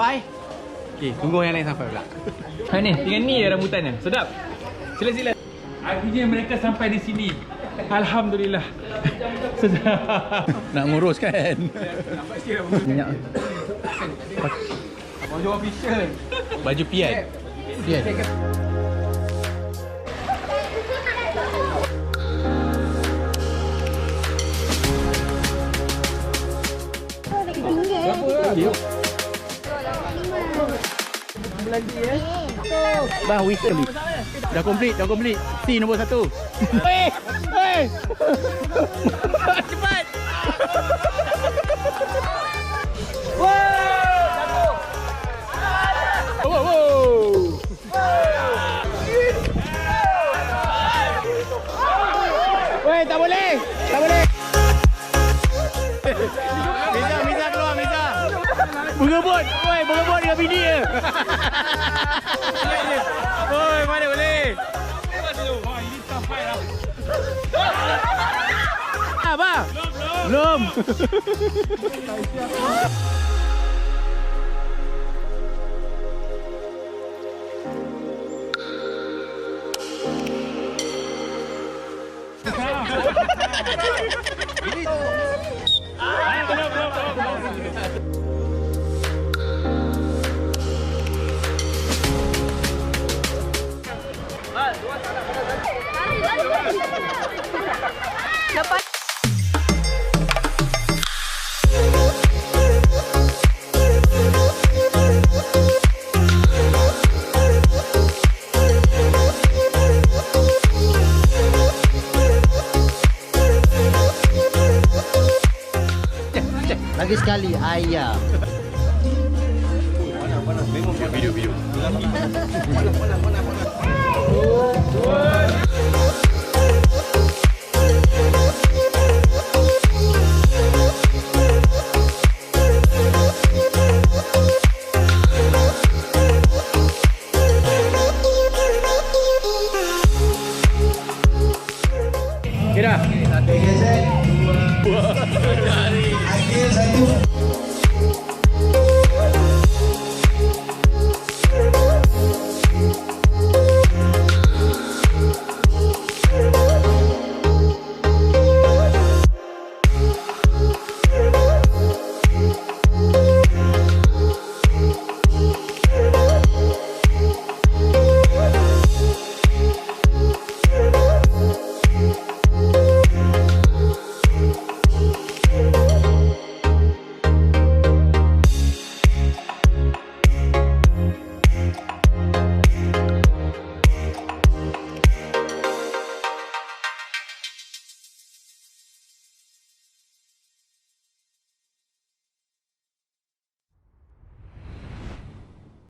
sampai. Okey, tunggu yang lain sampai pula. Ha ni, dengan ni rambutannya. Sedap. Sila-sila. Akhirnya mereka sampai di sini. Alhamdulillah. Sedap. Nak ngurus kan? Nampak sikit Minyak. baju official. Baju pian. Pian. Lagi Bang, whistle. Dah complete. C nombor 1. Hei! Cepat! Weh, tak boleh. Miza keluar, Miza. Mengebut dengan bini dia. Oi, mana boleh? Wah, ini sampai lah. Apa? Belum. Dapat. Lagi sekali ayam. Video. Panas.